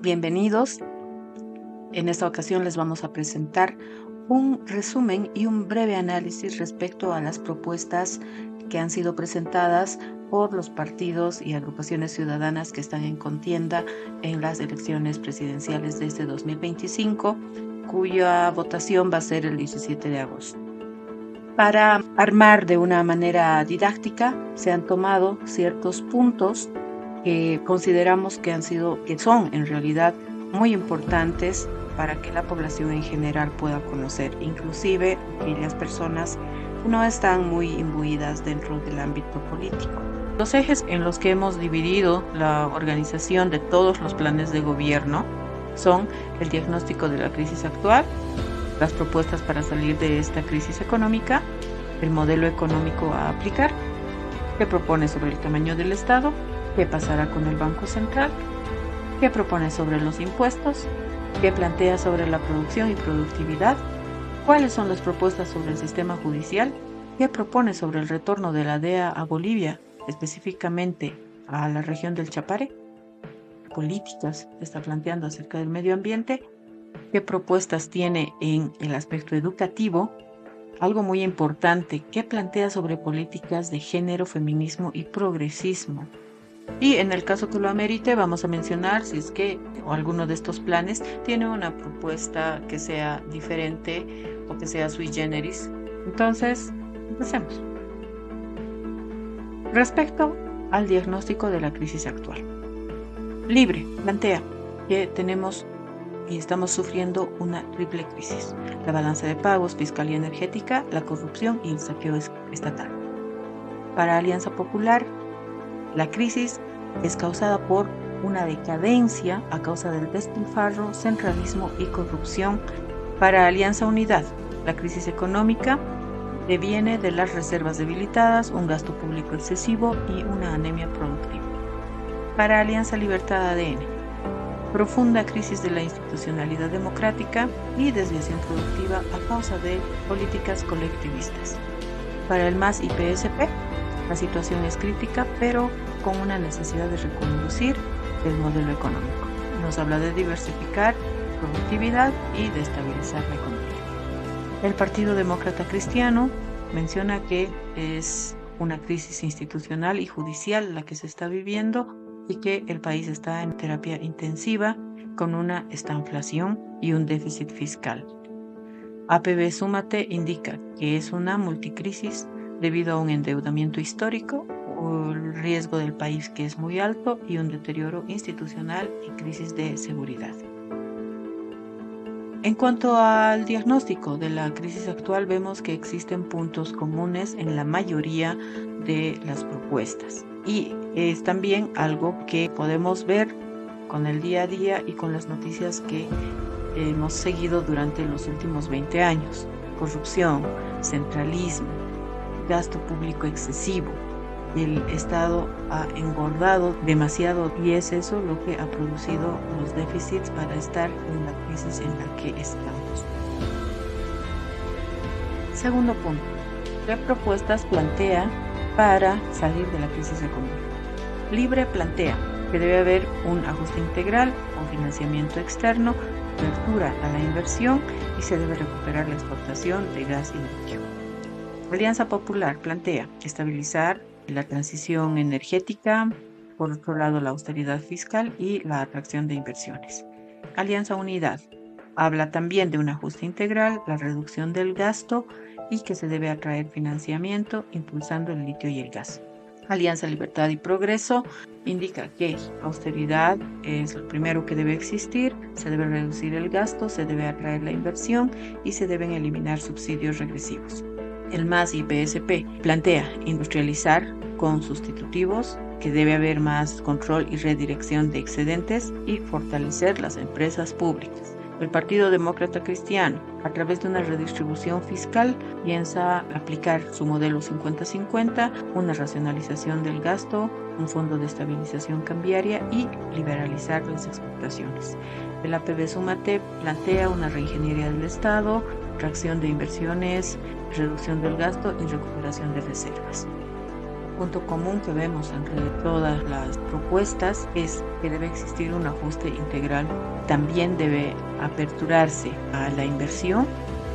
Bienvenidos. En esta ocasión les vamos a presentar un resumen y un breve análisis respecto a las propuestas que han sido presentadas por los partidos y agrupaciones ciudadanas que están en contienda en las elecciones presidenciales de este 2025, cuya votación va a ser el 17 de agosto. Para armar de una manera didáctica, se han tomado ciertos puntos que consideramos que son en realidad muy importantes para que la población en general pueda conocer, inclusive aquellas personas que no están muy imbuidas dentro del ámbito político. Los ejes en los que hemos dividido la organización de todos los planes de gobierno son el diagnóstico de la crisis actual, las propuestas para salir de esta crisis económica, el modelo económico a aplicar, qué propone sobre el tamaño del Estado, qué pasará con el Banco Central, qué propone sobre los impuestos, qué plantea sobre la producción y productividad, cuáles son las propuestas sobre el sistema judicial, qué propone sobre el retorno de la DEA a Bolivia, específicamente a la región del Chapare, políticas que está planteando acerca del medio ambiente, qué propuestas tiene en el aspecto educativo, algo muy importante, qué plantea sobre políticas de género, feminismo y progresismo. Y en el caso que lo amerite, vamos a mencionar si es que alguno de estos planes tiene una propuesta que sea diferente o que sea sui generis. Entonces, empecemos. Respecto al diagnóstico de la crisis actual. Libre plantea que tenemos y estamos sufriendo una triple crisis: la balanza de pagos, fiscalía energética, la corrupción y el saqueo estatal. Para Alianza Popular, la crisis es causada por una decadencia a causa del despilfarro, centralismo y corrupción. Para Alianza Unidad, la crisis económica deviene de las reservas debilitadas, un gasto público excesivo y una anemia productiva. Para Alianza Libertad ADN, profunda crisis de la institucionalidad democrática y desviación productiva a causa de políticas colectivistas. Para el MAS y PSP, la situación es crítica, pero con una necesidad de reconducir el modelo económico. Nos habla de diversificar productividad y de estabilizar la economía. El Partido Demócrata Cristiano menciona que es una crisis institucional y judicial la que se está viviendo y que el país está en terapia intensiva con una estanflación y un déficit fiscal. APB Súmate indica que es una multicrisis debido a un endeudamiento histórico, el riesgo del país que es muy alto y un deterioro institucional y crisis de seguridad. En cuanto al diagnóstico de la crisis actual, vemos que existen puntos comunes en la mayoría de las propuestas y es también algo que podemos ver con el día a día y con las noticias que hemos seguido durante los últimos 20 años. Corrupción, centralismo, gasto público excesivo. El Estado ha engordado demasiado y es eso lo que ha producido los déficits para estar en la crisis en la que estamos. Segundo punto, ¿qué propuestas plantea para salir de la crisis económica? Libre plantea que debe haber un ajuste integral, un financiamiento externo, apertura a la inversión y se debe recuperar la exportación de gas y litio. Alianza Popular plantea estabilizar la transición energética, por otro lado la austeridad fiscal y la atracción de inversiones. Alianza Unidad habla también de un ajuste integral, la reducción del gasto y que se debe atraer financiamiento impulsando el litio y el gas. Alianza Libertad y Progreso indica que austeridad es lo primero que debe existir, se debe reducir el gasto, se debe atraer la inversión y se deben eliminar subsidios regresivos. El MAS y PSP plantea industrializar con sustitutivos, que debe haber más control y redirección de excedentes y fortalecer las empresas públicas. El Partido Demócrata Cristiano, a través de una redistribución fiscal, piensa aplicar su modelo 50-50, una racionalización del gasto, un fondo de estabilización cambiaria y liberalizar las exportaciones. El APB Súmate plantea una reingeniería del Estado, atracción de inversiones, reducción del gasto y recuperación de reservas. punto común que vemos entre todas las propuestas es que debe existir un ajuste integral. También debe aperturarse a la inversión,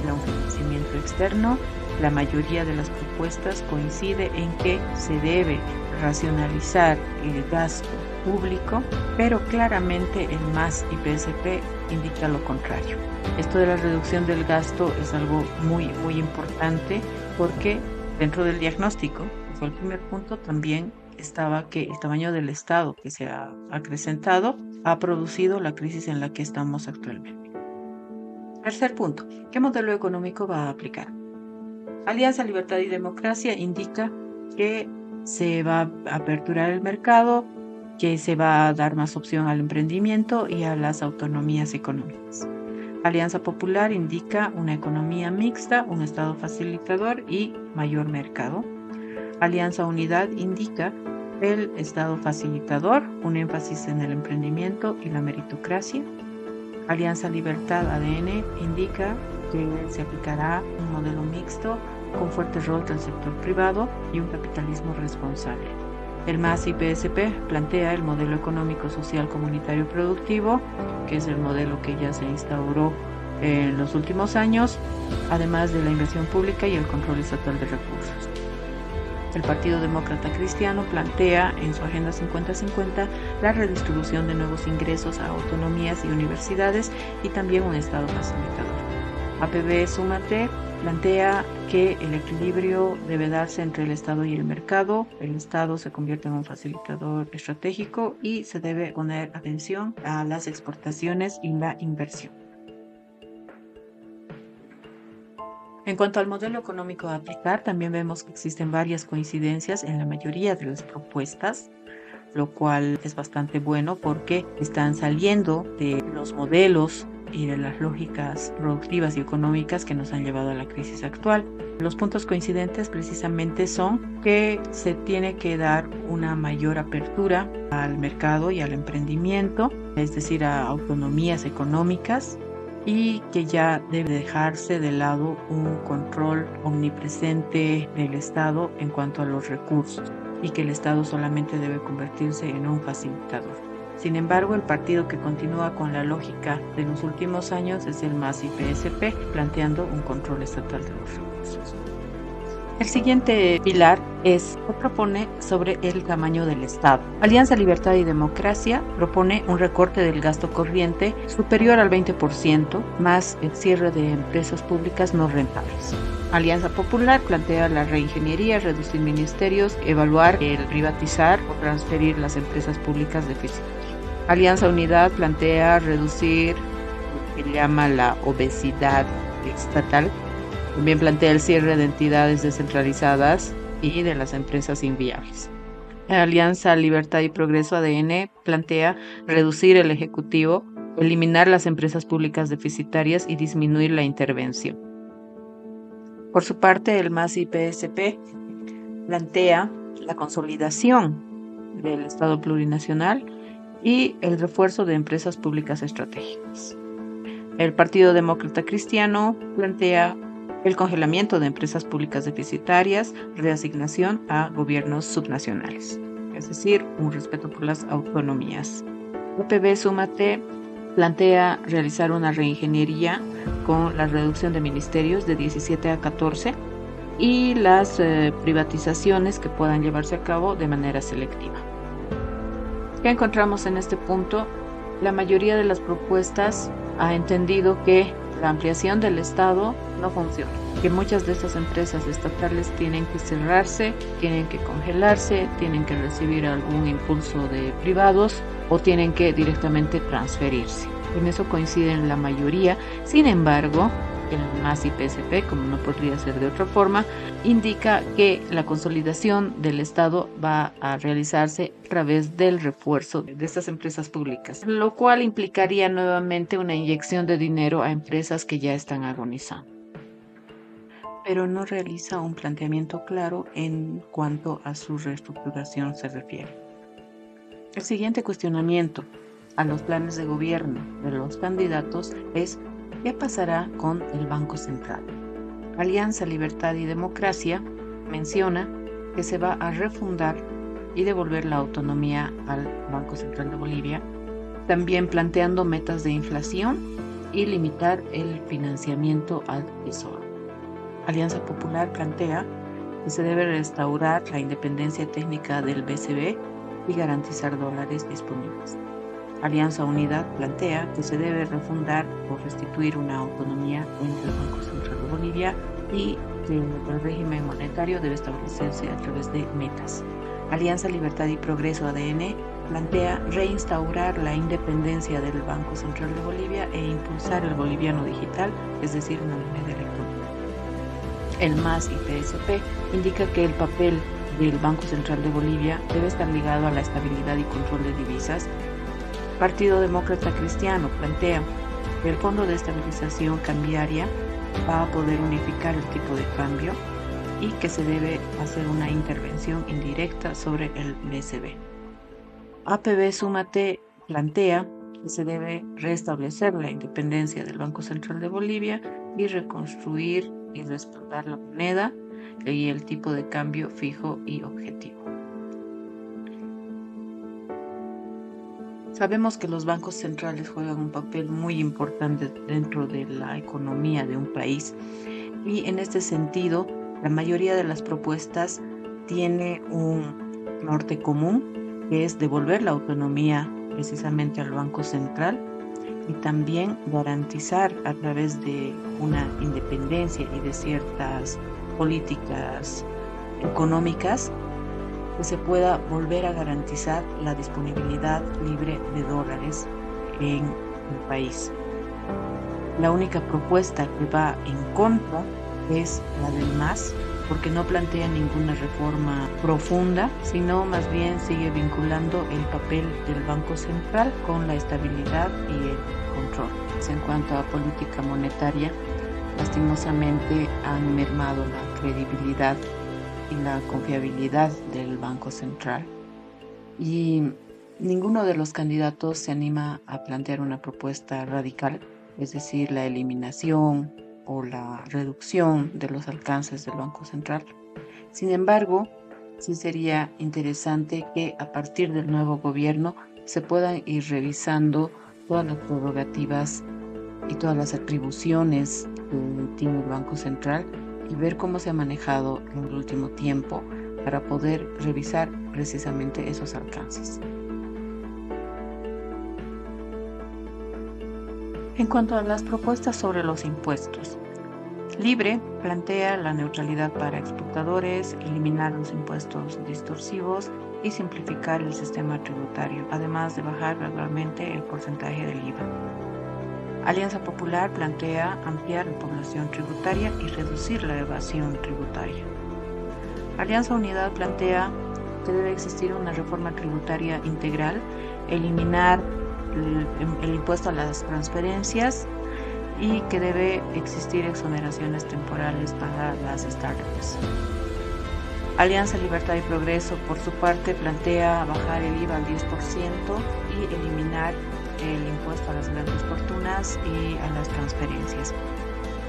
a un financiamiento externo. La mayoría de las propuestas coincide en que se debe racionalizar el gasto público, pero claramente el MAS y PSP indica lo contrario. Esto de la reducción del gasto es algo muy importante porque dentro del diagnóstico, que fue el primer punto, también estaba que el tamaño del Estado que se ha acrecentado ha producido la crisis en la que estamos actualmente. Tercer punto, ¿qué modelo económico va a aplicar? Alianza Libertad y Democracia indica que se va a aperturar el mercado, que se va a dar más opción al emprendimiento y a las autonomías económicas. Alianza Popular indica una economía mixta, un Estado facilitador y mayor mercado. Alianza Unidad indica el Estado facilitador, un énfasis en el emprendimiento y la meritocracia. Alianza Libertad ADN indica que se aplicará un modelo mixto con fuerte rol del sector privado y un capitalismo responsable. El MAS y PSP plantea el modelo económico social comunitario productivo, que es el modelo que ya se instauró en los últimos años, además de la inversión pública y el control estatal de recursos. El Partido Demócrata Cristiano plantea en su Agenda 50-50 la redistribución de nuevos ingresos a autonomías y universidades y también un Estado facilitador. APB Súmate plantea que el equilibrio debe darse entre el Estado y el mercado. El Estado se convierte en un facilitador estratégico y se debe poner atención a las exportaciones y la inversión. En cuanto al modelo económico a aplicar, también vemos que existen varias coincidencias en la mayoría de las propuestas, lo cual es bastante bueno porque están saliendo de los modelos y de las lógicas productivas y económicas que nos han llevado a la crisis actual. Los puntos coincidentes precisamente son que se tiene que dar una mayor apertura al mercado y al emprendimiento, es decir, a autonomías económicas, y que ya debe dejarse de lado un control omnipresente del Estado en cuanto a los recursos y que el Estado solamente debe convertirse en un facilitador. Sin embargo, el partido que continúa con la lógica de los últimos años es el MAS y PSP, planteando un control estatal de los recursos. El siguiente pilar propone sobre el tamaño del Estado. Alianza Libertad y Democracia propone un recorte del gasto corriente superior al 20%, más el cierre de empresas públicas no rentables. Alianza Popular plantea la reingeniería, reducir ministerios, evaluar el privatizar o transferir las empresas públicas deficitarias. Alianza Unidad plantea reducir lo que llama la obesidad estatal. También plantea el cierre de entidades descentralizadas y de las empresas inviables. Alianza Libertad y Progreso ADN plantea reducir el Ejecutivo, eliminar las empresas públicas deficitarias y disminuir la intervención. Por su parte, el MAS y PSP plantea la consolidación del Estado plurinacional y el refuerzo de empresas públicas estratégicas. El Partido Demócrata Cristiano plantea el congelamiento de empresas públicas deficitarias, reasignación a gobiernos subnacionales, es decir, un respeto por las autonomías. UPB Súmate plantea realizar una reingeniería con la reducción de ministerios de 17 a 14 y las privatizaciones que puedan llevarse a cabo de manera selectiva. ¿Qué encontramos en este punto? La mayoría de las propuestas ha entendido que la ampliación del Estado no funciona, que muchas de estas empresas estatales tienen que cerrarse, tienen que congelarse, tienen que recibir algún impulso de privados o tienen que directamente transferirse. En eso coinciden la mayoría. Sin embargo, el MAS y PSP, como no podría ser de otra forma, indica que la consolidación del Estado va a realizarse a través del refuerzo de estas empresas públicas, lo cual implicaría nuevamente una inyección de dinero a empresas que ya están agonizando. Pero no realiza un planteamiento claro en cuanto a su reestructuración se refiere. El siguiente cuestionamiento a los planes de gobierno de los candidatos es: ¿qué pasará con el Banco Central? Alianza Libertad y Democracia menciona que se va a refundar y devolver la autonomía al Banco Central de Bolivia, también planteando metas de inflación y limitar el financiamiento al Tesoro. Alianza Popular plantea que se debe restaurar la independencia técnica del BCB y garantizar dólares disponibles. Alianza Unidad plantea que se debe refundar o restituir una autonomía entre el Banco Central de Bolivia y que el régimen monetario debe establecerse a través de metas. Alianza Libertad y Progreso ADN plantea reinstaurar la independencia del Banco Central de Bolivia e impulsar el boliviano digital, es decir, una moneda electrónica. El MAS y PSP indica que el papel del Banco Central de Bolivia debe estar ligado a la estabilidad y control de divisas. Partido Demócrata Cristiano plantea que el Fondo de Estabilización Cambiaria va a poder unificar el tipo de cambio y que se debe hacer una intervención indirecta sobre el BCB. APB Súmate plantea que se debe restablecer la independencia del Banco Central de Bolivia y reconstruir y respaldar la moneda y el tipo de cambio fijo y objetivo. Sabemos que los bancos centrales juegan un papel muy importante dentro de la economía de un país y en este sentido la mayoría de las propuestas tiene un norte común, que es devolver la autonomía precisamente al Banco Central y también garantizar a través de una independencia y de ciertas políticas económicas que se pueda volver a garantizar la disponibilidad libre de dólares en el país. La única propuesta que va en contra es la del MAS, porque no plantea ninguna reforma profunda, sino más bien sigue vinculando el papel del Banco Central con la estabilidad y el control. En cuanto a política monetaria, lastimosamente han mermado la credibilidad y la confiabilidad del Banco Central. Y ninguno de los candidatos se anima a plantear una propuesta radical, es decir, la eliminación o la reducción de los alcances del Banco Central. Sin embargo, sí sería interesante que a partir del nuevo gobierno se puedan ir revisando todas las prerrogativas y todas las atribuciones que tiene el Banco Central y ver cómo se ha manejado en el último tiempo para poder revisar precisamente esos alcances. En cuanto a las propuestas sobre los impuestos, Libre plantea la neutralidad para exportadores, eliminar los impuestos distorsivos y simplificar el sistema tributario, además de bajar gradualmente el porcentaje del IVA. Alianza Popular plantea ampliar la población tributaria y reducir la evasión tributaria. Alianza Unidad plantea que debe existir una reforma tributaria integral, eliminar el impuesto a las transferencias y que debe existir exoneraciones temporales para las startups. Alianza Libertad y Progreso, por su parte, plantea bajar el IVA al 10% y eliminar el impuesto a las grandes fortunas y a las transferencias,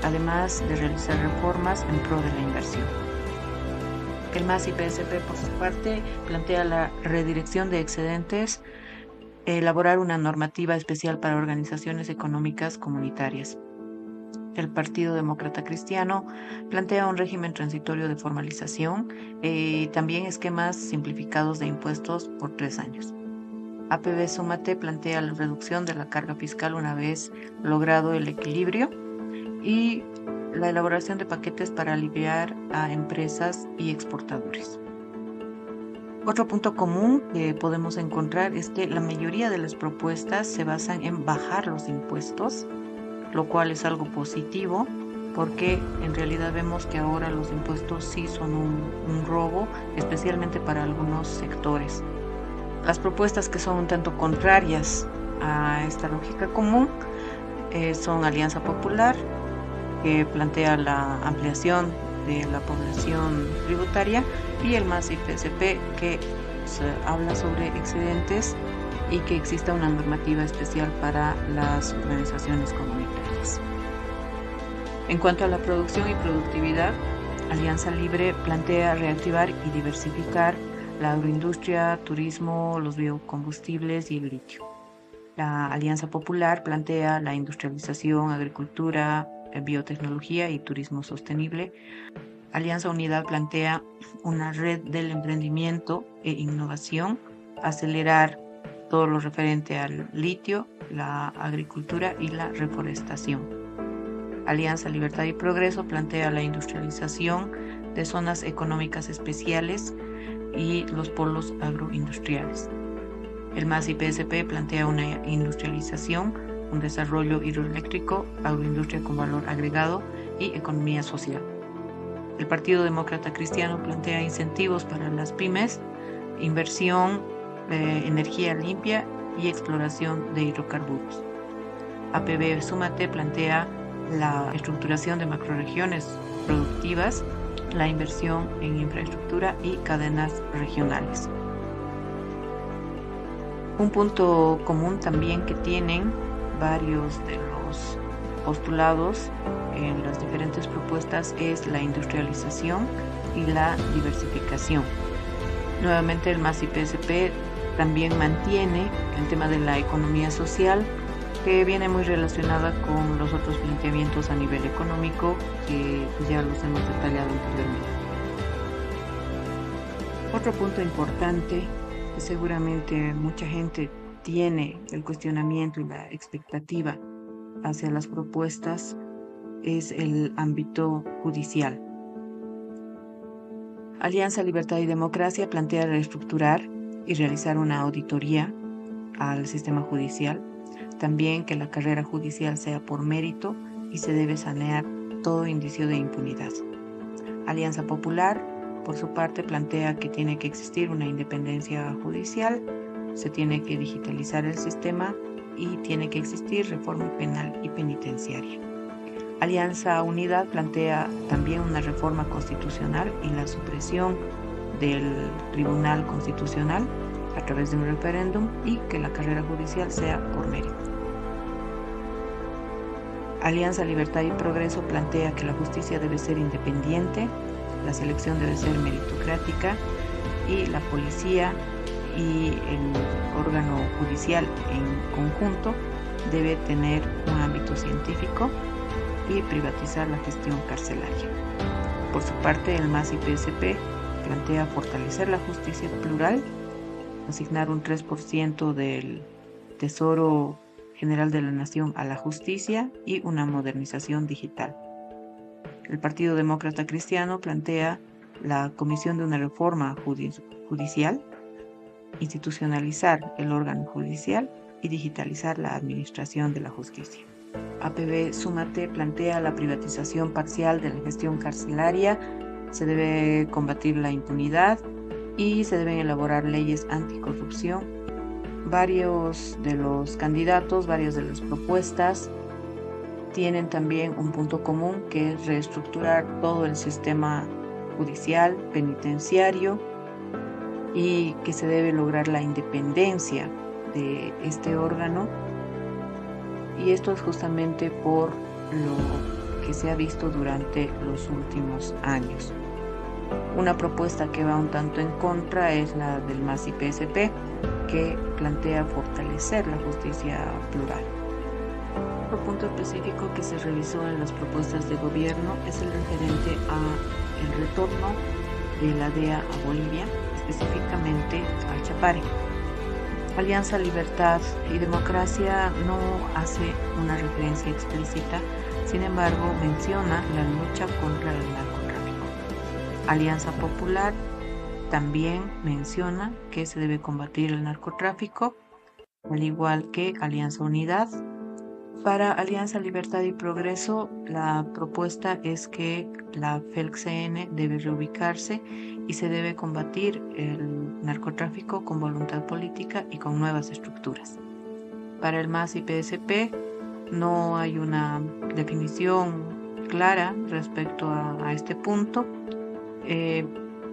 además de realizar reformas en pro de la inversión. El MAS y PSP, por su parte, plantea la redirección de excedentes, elaborar una normativa especial para organizaciones económicas comunitarias. El Partido Demócrata Cristiano plantea un régimen transitorio de formalización y también esquemas simplificados de impuestos por 3 años. APB Súmate plantea la reducción de la carga fiscal una vez logrado el equilibrio y la elaboración de paquetes para aliviar a empresas y exportadores. Otro punto común que podemos encontrar es que la mayoría de las propuestas se basan en bajar los impuestos, lo cual es algo positivo porque en realidad vemos que ahora los impuestos sí son un robo, especialmente para algunos sectores. Las propuestas que son un tanto contrarias a esta lógica común son Alianza Popular, que plantea la ampliación de la población tributaria, y el MAS y PSP, que habla sobre excedentes y que exista una normativa especial para las organizaciones comunitarias. En cuanto a la producción y productividad, Alianza Libre plantea reactivar y diversificar la agroindustria, turismo, los biocombustibles y el litio. La Alianza Popular plantea la industrialización, agricultura, biotecnología y turismo sostenible. Alianza Unidad plantea una red del emprendimiento e innovación, acelerar todo lo referente al litio, la agricultura y la reforestación. Alianza Libertad y Progreso plantea la industrialización de zonas económicas especiales y los polos agroindustriales. El MAS y PSP plantea una industrialización, un desarrollo hidroeléctrico, agroindustria con valor agregado y economía social. El Partido Demócrata Cristiano plantea incentivos para las pymes, inversión, energía limpia y exploración de hidrocarburos. APB Súmate plantea la estructuración de macroregiones productivas, la inversión en infraestructura y cadenas regionales. Un punto común también que tienen varios de los postulados en las diferentes propuestas es la industrialización y la diversificación. Nuevamente el MAS y PSP también mantiene el tema de la economía social, que viene muy relacionada con los otros planteamientos a nivel económico que ya los hemos detallado anteriormente. Otro punto importante que seguramente mucha gente tiene el cuestionamiento y la expectativa hacia las propuestas es el ámbito judicial. Alianza Libertad y Democracia plantea reestructurar y realizar una auditoría al sistema judicial. También que la carrera judicial sea por mérito y se debe sanear todo indicio de impunidad. Alianza Popular, por su parte, plantea que tiene que existir una independencia judicial, se tiene que digitalizar el sistema y tiene que existir reforma penal y penitenciaria. Alianza Unidad plantea también una reforma constitucional y la supresión del Tribunal Constitucional a través de un referéndum y que la carrera judicial sea por mérito. Alianza Libertad y Progreso plantea que la justicia debe ser independiente, la selección debe ser meritocrática y la policía y el órgano judicial en conjunto debe tener un ámbito científico y privatizar la gestión carcelaria. Por su parte, el MAS y PSP plantea fortalecer la justicia plural, asignar un 3% del Tesoro General de la Nación a la justicia y una modernización digital. El Partido Demócrata Cristiano plantea la comisión de una reforma judicial, institucionalizar el órgano judicial y digitalizar la administración de la justicia. APB Súmate plantea la privatización parcial de la gestión carcelaria, se debe combatir la impunidad y se deben elaborar leyes anticorrupción. Varios de los candidatos, varias de las propuestas tienen también un punto común que es reestructurar todo el sistema judicial, penitenciario y que se debe lograr la independencia de este órgano. Y esto es justamente por lo que se ha visto durante los últimos años. Una propuesta que va un tanto en contra es la del MAS y PSP, que plantea fortalecer la justicia plural. Otro punto específico que se revisó en las propuestas de gobierno es el referente al retorno de la DEA a Bolivia, específicamente al Chapare. Alianza Libertad y Democracia no hace una referencia explícita, sin embargo menciona la lucha contra el narcotráfico. Alianza Popular también menciona que se debe combatir el narcotráfico, al igual que Alianza Unidad. Para Alianza Libertad y Progreso, la propuesta es que la FELCN debe reubicarse y se debe combatir el narcotráfico con voluntad política y con nuevas estructuras. Para el MAS y PSP no hay una definición clara respecto a este punto.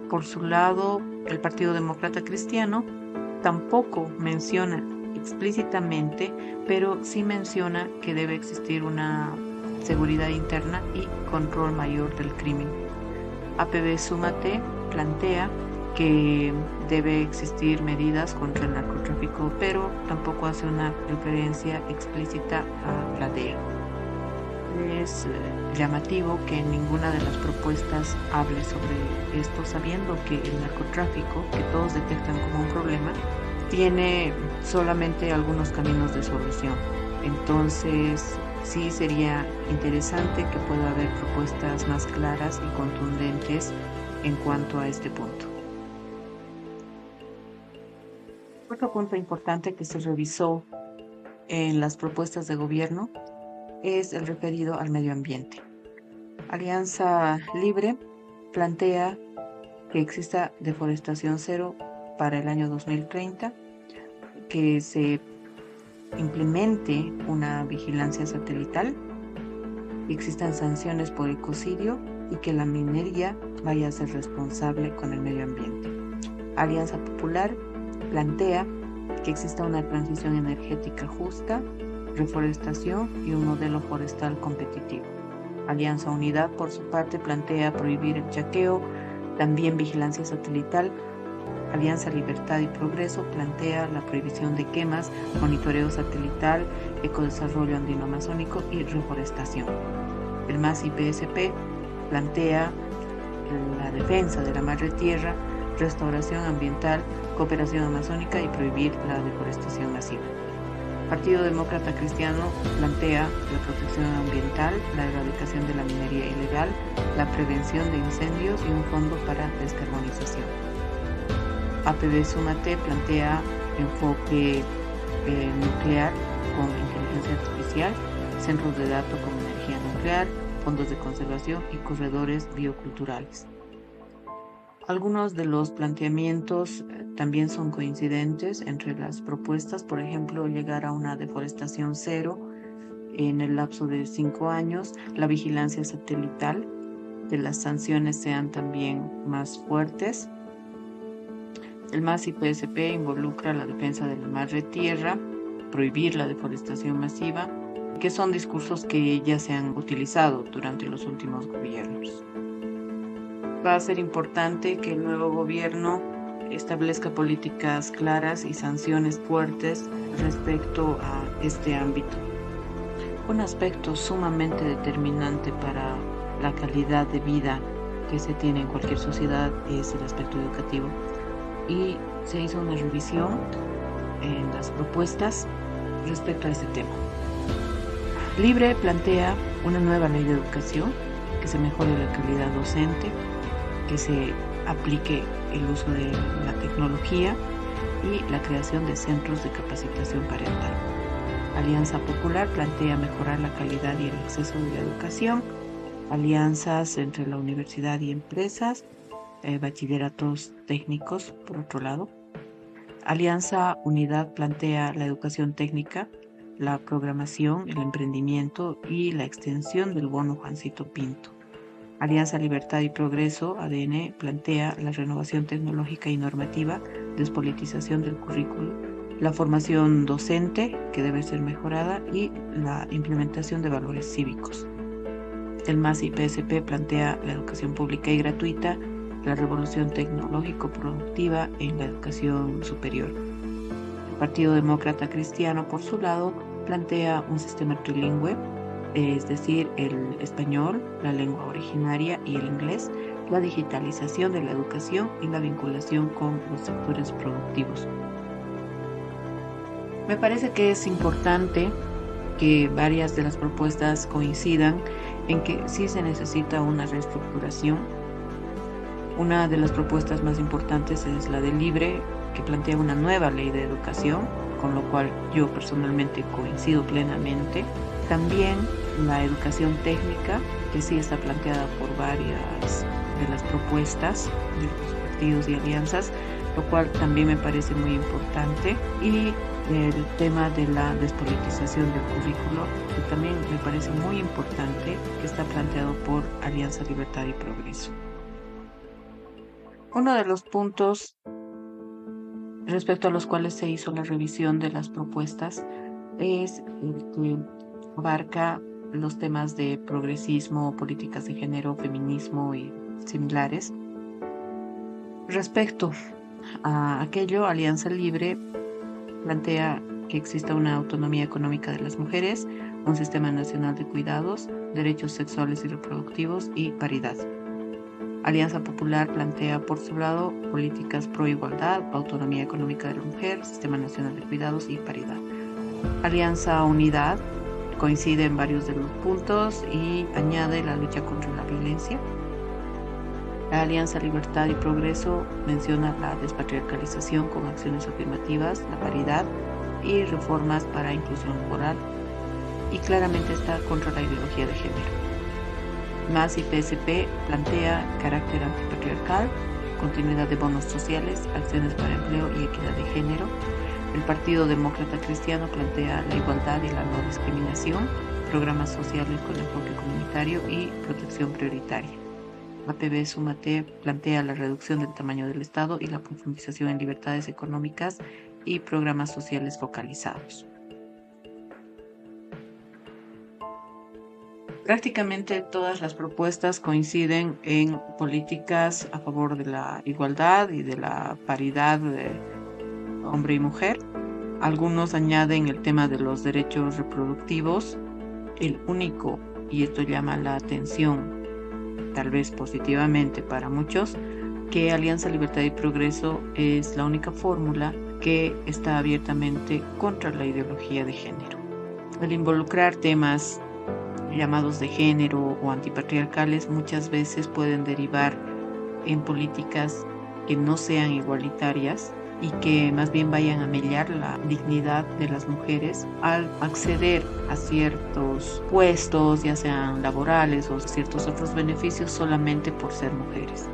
Por su lado, el Partido Demócrata Cristiano tampoco menciona explícitamente, pero sí menciona que debe existir una seguridad interna y control mayor del crimen. APB Súmate plantea que debe existir medidas contra el narcotráfico, pero tampoco hace una referencia explícita a la DEA. Es llamativo que ninguna de las propuestas hable sobre esto, sabiendo que el narcotráfico, que todos detectan como un problema, tiene solamente algunos caminos de solución. Entonces, sí sería interesante que pueda haber propuestas más claras y contundentes en cuanto a este punto. Otro punto importante que se revisó en las propuestas de gobierno es el referido al medio ambiente. Alianza Libre plantea que exista deforestación cero para el año 2030, que se implemente una vigilancia satelital, que existan sanciones por ecocidio y que la minería vaya a ser responsable con el medio ambiente. Alianza Popular plantea que exista una transición energética justa, reforestación y un modelo forestal competitivo. Alianza Unidad, por su parte, plantea prohibir el chaqueo, también vigilancia satelital. Alianza Libertad y Progreso plantea la prohibición de quemas, monitoreo satelital, ecodesarrollo andino-amazónico y reforestación. El MAS y PSP plantea la defensa de la madre tierra, restauración ambiental, cooperación amazónica y prohibir la deforestación masiva. Partido Demócrata Cristiano plantea la protección ambiental, la erradicación de la minería ilegal, la prevención de incendios y un fondo para descarbonización. APB Súmate plantea enfoque nuclear con inteligencia artificial, centros de datos con energía nuclear, fondos de conservación y corredores bioculturales. Algunos de los planteamientos también son coincidentes entre las propuestas, por ejemplo, llegar a una deforestación cero en el lapso de 5 años, la vigilancia satelital, que las sanciones sean también más fuertes. El MAS y PSP involucra la defensa de la madre tierra, prohibir la deforestación masiva, que son discursos que ya se han utilizado durante los últimos gobiernos. Va a ser importante que el nuevo gobierno establezca políticas claras y sanciones fuertes respecto a este ámbito. Un aspecto sumamente determinante para la calidad de vida que se tiene en cualquier sociedad es el aspecto educativo. Y se hizo una revisión en las propuestas respecto a este tema. Libre plantea una nueva ley de educación, que se mejore la calidad docente, que se aplique el uso de la tecnología y la creación de centros de capacitación parental. Alianza Popular plantea mejorar la calidad y el acceso de la educación, alianzas entre la universidad y empresas, bachilleratos técnicos, por otro lado. Alianza Unidad plantea la educación técnica, la programación, el emprendimiento y la extensión del bono Juancito Pinto. Alianza Libertad y Progreso, ADN, plantea la renovación tecnológica y normativa, despolitización del currículo, la formación docente, que debe ser mejorada, y la implementación de valores cívicos. El MAS y PSP plantea la educación pública y gratuita, la revolución tecnológico-productiva en la educación superior. El Partido Demócrata Cristiano, por su lado, plantea un sistema trilingüe, es decir, el español, la lengua originaria y el inglés, la digitalización de la educación y la vinculación con los sectores productivos. Me parece que es importante que varias de las propuestas coincidan en que sí se necesita una reestructuración. Una de las propuestas más importantes es la de Libre, que plantea una nueva ley de educación, con lo cual yo personalmente coincido plenamente. También la educación técnica, que sí está planteada por varias de las propuestas de los partidos y alianzas, lo cual también me parece muy importante. Y el tema de la despolitización del currículo, que también me parece muy importante, que está planteado por Alianza Libertad y Progreso. Uno de los puntos respecto a los cuales se hizo la revisión de las propuestas es el que abarca los temas de progresismo, políticas de género, feminismo y similares. Respecto a aquello, Alianza Libre plantea que exista una autonomía económica de las mujeres, un sistema nacional de cuidados, derechos sexuales y reproductivos y paridad. Alianza Popular plantea por su lado políticas pro igualdad, autonomía económica de la mujer, sistema nacional de cuidados y paridad. Alianza Unidad coincide en varios de los puntos y añade la lucha contra la violencia. La Alianza Libertad y Progreso menciona la despatriarcalización con acciones afirmativas, la paridad y reformas para inclusión laboral, y claramente está contra la ideología de género. MAS y PSP plantea carácter antipatriarcal, continuidad de bonos sociales, acciones para empleo y equidad de género. El Partido Demócrata Cristiano plantea la igualdad y la no discriminación, programas sociales con enfoque comunitario y protección prioritaria. APB Súmate plantea la reducción del tamaño del Estado y la profundización en libertades económicas y programas sociales focalizados. Prácticamente todas las propuestas coinciden en políticas a favor de la igualdad y de la paridad de hombre y mujer. Algunos añaden el tema de los derechos reproductivos. El único, y esto llama la atención, tal vez positivamente para muchos, que Alianza Libertad y Progreso es la única fórmula que está abiertamente contra la ideología de género. El involucrar temas llamados de género o antipatriarcales muchas veces pueden derivar en políticas que no sean igualitarias y que más bien vayan a mellar la dignidad de las mujeres al acceder a ciertos puestos, ya sean laborales o ciertos otros beneficios solamente por ser mujeres.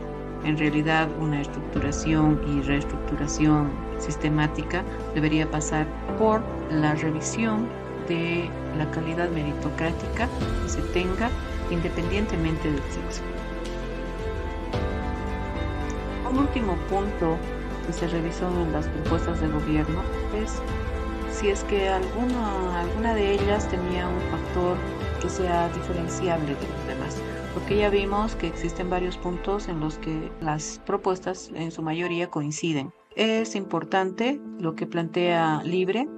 En realidad, una estructuración y reestructuración sistemática debería pasar por la revisión de la calidad meritocrática que se tenga independientemente del sexo. Un último punto que se revisó en las propuestas de gobierno es si es que alguna de ellas tenía un factor que sea diferenciable de los demás, porque ya vimos que existen varios puntos en los que las propuestas en su mayoría coinciden. Es importante lo que plantea Libre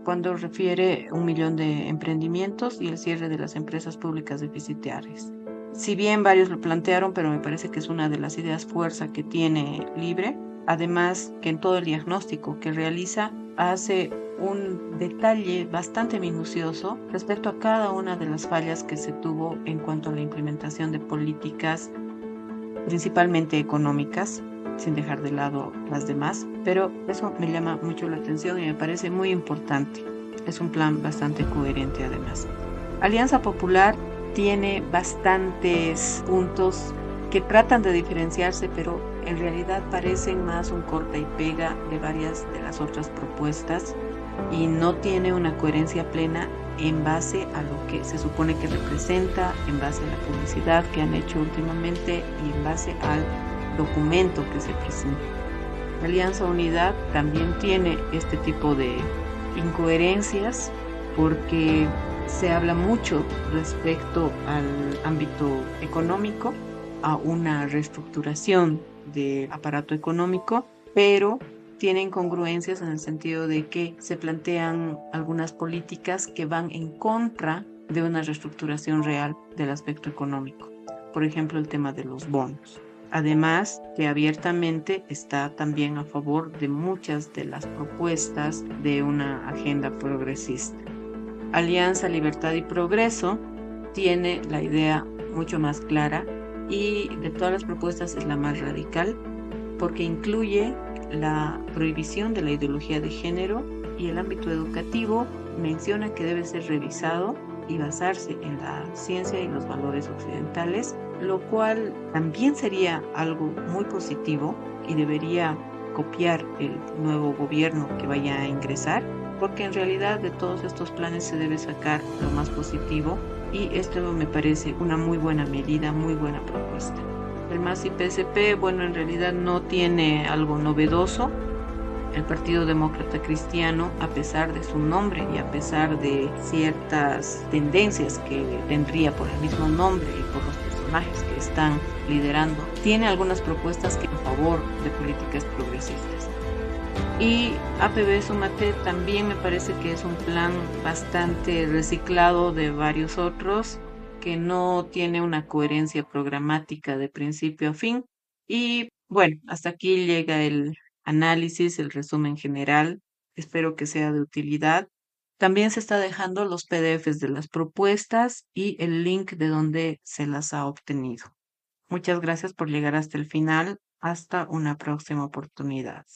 cuando refiere 1 millón de emprendimientos y el cierre de las empresas públicas deficitarias. Si bien varios lo plantearon, pero me parece que es una de las ideas fuerza que tiene Libre. Además, que en todo el diagnóstico que realiza hace un detalle bastante minucioso respecto a cada una de las fallas que se tuvo en cuanto a la implementación de políticas, principalmente económicas, sin dejar de lado las demás, pero eso me llama mucho la atención y me parece muy importante. Es un plan bastante coherente además. Alianza Popular tiene bastantes puntos que tratan de diferenciarse, pero en realidad parecen más un corta y pega de varias de las otras propuestas y no tiene una coherencia plena en base a lo que se supone que representa, en base a la publicidad que han hecho últimamente y en base al documento que se presenta. Alianza Unidad también tiene este tipo de incoherencias porque se habla mucho respecto al ámbito económico, a una reestructuración del aparato económico, pero tiene incongruencias en el sentido de que se plantean algunas políticas que van en contra de una reestructuración real del aspecto económico. Por ejemplo, el tema de los bonos. Además, que abiertamente está también a favor de muchas de las propuestas de una agenda progresista. Alianza Libertad y Progreso tiene la idea mucho más clara y de todas las propuestas es la más radical porque incluye la prohibición de la ideología de género y el ámbito educativo menciona que debe ser revisado y basarse en la ciencia y los valores occidentales, lo cual también sería algo muy positivo y debería copiar el nuevo gobierno que vaya a ingresar, porque en realidad de todos estos planes se debe sacar lo más positivo y esto me parece una muy buena medida, muy buena propuesta. El MAS y PSP, bueno, en realidad no tiene algo novedoso. El Partido Demócrata Cristiano, a pesar de su nombre y a pesar de ciertas tendencias que tendría por el mismo nombre y por los personajes personajes que están liderando, tiene algunas propuestas que en favor de políticas progresistas. Y APB Súmate también me parece que es un plan bastante reciclado de varios otros, que no tiene una coherencia programática de principio a fin. Y bueno, hasta aquí llega el análisis, el resumen general. Espero que sea de utilidad. También se está dejando los PDFs de las propuestas y el link de donde se las ha obtenido. Muchas gracias por llegar hasta el final. Hasta una próxima oportunidad.